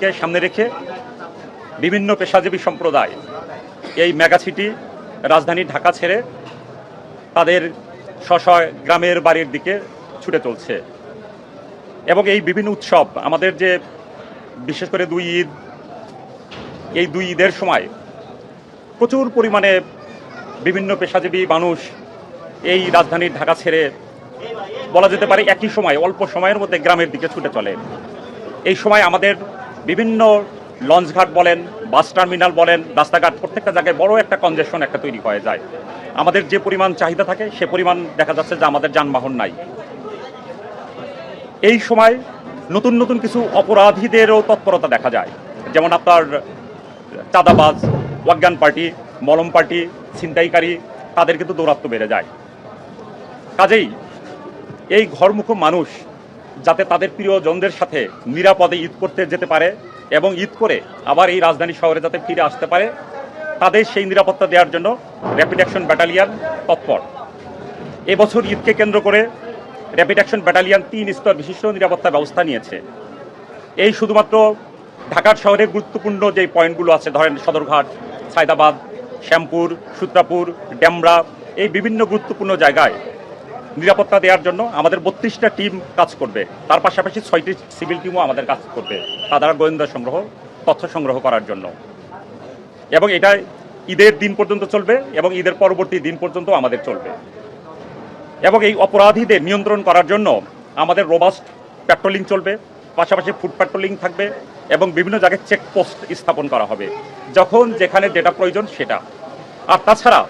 নির্বাচনকে সামনে রেখে বিভিন্ন পেশাজীবী সম্প্রদায় এই মেগাসিটি রাজধানী ঢাকা ছেড়ে তাদের স্ব গ্রামের বাড়ির দিকে ছুটে চলছে। এবং এই বিভিন্ন উৎসব আমাদের যে বিশেষ করে দুই ঈদ, এই দুই ঈদের সময় প্রচুর পরিমাণে বিভিন্ন পেশাজীবী মানুষ এই রাজধানীর ঢাকা ছেড়ে বলা যেতে পারে একই সময় অল্প সময়ের মধ্যে গ্রামের দিকে ছুটে চলে। এই সময় আমাদের বিভিন্ন লঞ্চঘাট বলেন, বাস টার্মিনাল বলেন, রাস্তাঘাট প্রত্যেকটা জায়গায় বড় একটা কনজেশন একটা তৈরি হয়ে যায়। আমাদের যে পরিমাণ চাহিদা থাকে সে পরিমাণ দেখা যাচ্ছে যে আমাদের যানবাহন নাই। এই সময় নতুন নতুন কিছু অপরাধীদেরও তৎপরতা দেখা যায়, যেমন আপনার চাঁদাবাজ, অজ্ঞান পার্টি, মলম পার্টি, ছিনতাইকারী, তাদের কিন্তু দৌরাত্ম্য বেড়ে যায়। কাজেই এই ঘরমুখো মানুষ যাতে তাদের প্রিয়জনদের সাথে নিরাপদে ঈদ করতে যেতে পারে এবং ঈদ করে আবার এই রাজধানী শহরে যাতে ফিরে আসতে পারে, তাদের সেই নিরাপত্তা দেওয়ার জন্য র্যাপিড অ্যাকশন ব্যাটালিয়ন তৎপর। এবছর ঈদকে কেন্দ্র করে র্যাপিড অ্যাকশন ব্যাটালিয়ন 3 স্তর বিশিষ্ট নিরাপত্তা ব্যবস্থা নিয়েছে। এই শুধুমাত্র ঢাকার শহরের গুরুত্বপূর্ণ যে পয়েন্টগুলো আছে, ধরেন সদরঘাট, সায়দাবাদ, শ্যামপুর, সূত্রাপুর, ডেমরা, এই বিভিন্ন গুরুত্বপূর্ণ জায়গায় নিরাপত্তা দেওয়ার জন্য আমাদের 32টা টিম কাজ করবে। তার পাশাপাশি 6টি সিভিল টিমও আমাদের কাজ করবে তাদের গোয়েন্দা সংগ্রহ, তথ্য সংগ্রহ করার জন্য। এবং এটা ঈদের দিন পর্যন্ত চলবে এবং ঈদের পরবর্তী দিন পর্যন্ত আমাদের চলবে। এবং এই অপরাধীদের নিয়ন্ত্রণ করার জন্য আমাদের রোবাস্ট প্যাট্রোলিং চলবে, পাশাপাশি ফুড প্যাট্রোলিং থাকবে এবং বিভিন্ন জায়গায় চেকপোস্ট স্থাপন করা হবে যখন যেখানে যেটা প্রয়োজন সেটা। আর তাছাড়া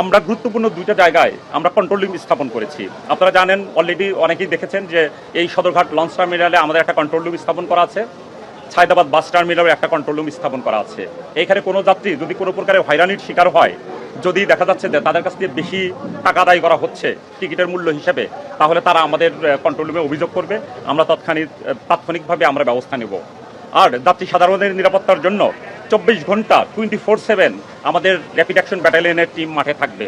আমরা গুরুত্বপূর্ণ 2টা জায়গায় আমরা কন্ট্রোল রুম স্থাপন করেছি। আপনারা জানেন, অলরেডি অনেকেই দেখেছেন যে এই সদরঘাট লঞ্চ টার্মিনালে আমাদের একটা কন্ট্রোল রুম স্থাপন করা আছে, সায়দাবাদ বাস টার্মিনালে একটা কন্ট্রোল রুম স্থাপন করা আছে। এখানে কোনো যাত্রী যদি কোনো প্রকারের হয়রানির শিকার হয়, যদি দেখা যাচ্ছে যে তাদের কাছ থেকে বেশি টাকা আদায় করা হচ্ছে টিকিটের মূল্য হিসেবে, তাহলে তারা আমাদের কন্ট্রোল রুমে অভিযোগ করবে, আমরা তাৎক্ষণিকভাবে আমরা ব্যবস্থা নেব। আর যাত্রী সাধারণের নিরাপত্তার জন্য 24 ঘন্টা 24/7 আমাদের র্যাপিড অ্যাকশন ব্যাটালিয়নের টিম মাঠে থাকবে।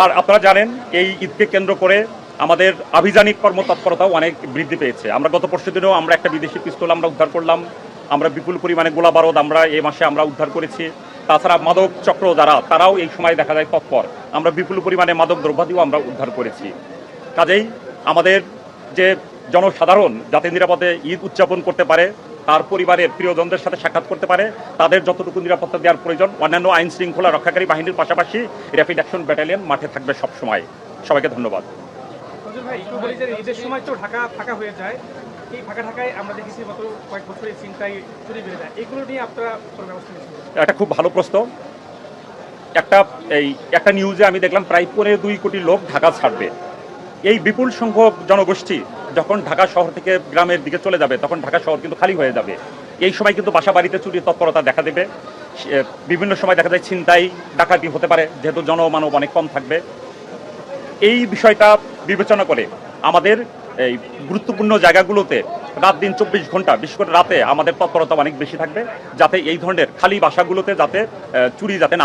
আর আপনারা জানেন, এই ঈদকে কেন্দ্র করে আমাদের আভিযানিক কর্মতৎপরতাও অনেক বৃদ্ধি পেয়েছে। আমরা গত পরশু দিনেও আমরা একটা বিদেশি পিস্তল আমরা উদ্ধার করলাম, আমরা বিপুল পরিমাণে গোলা বারুদ আমরা এই মাসে আমরা উদ্ধার করেছি। তাছাড়া মাদক চক্র যারা, তারাও এই সময় দেখা যায় তৎপর, আমরা বিপুল পরিমাণে মাদক দ্রব্যাদিও আমরা উদ্ধার করেছি। কাজেই আমাদের যে জনসাধারণ যাতে নিরাপদে ঈদ উদযাপন করতে পারে, তার পরিবারের প্রিয়জনদের সাথে সাক্ষাৎ করতে পারে, তাদের যতটুকু নিরাপত্তা দেওয়ার প্রয়োজন, অন্যান্য আইন শৃঙ্খলা রক্ষাকারী বাহিনীর পাশাপাশি র্যাপিড অ্যাকশন ব্যাটালিয়ন মাঠে থাকবে সব সময়। সবাইকে ধন্যবাদ। ঈদের সময় তো ঢাকা ফাঁকা হয়ে যায়, এই ফাঁকা ঢাকায় আমরা দেখেছি গত কয়েক বছরে ছিনতাই চুরি বেড়ে যায়, এগুলো নিয়ে আপনারা কোনো ব্যবস্থা নিয়েছেন? একটা খুব ভালো প্রশ্ন। একটা নিউজে আমি দেখলাম প্রায় 2 কোটি লোক ঢাকা ছাড়বে। এই বিপুল সংখ্যক জনগোষ্ঠী যখন ঢাকা শহর থেকে গ্রামের দিকে চলে যাবে, তখন ঢাকা শহর কিন্তু খালি হয়ে যাবে। এই সময় কিন্তু বাসা বাড়িতে চুরির তৎপরতা দেখা দেবে। বিভিন্ন সময় দেখা যায় ছিনতাই ডাকাতি হতে পারে, যেহেতু জনমানব অনেক কম থাকবে। এই বিষয়টা বিবেচনা করে আমাদের এই গুরুত্বপূর্ণ জায়গাগুলোতে রাত দিন 24 ঘন্টা, বিশেষ করে রাতে আমাদের তৎপরতা অনেক বেশি থাকবে, যাতে এই ধরনের খালি বাসাগুলোতে যাতে চুরি যাতে না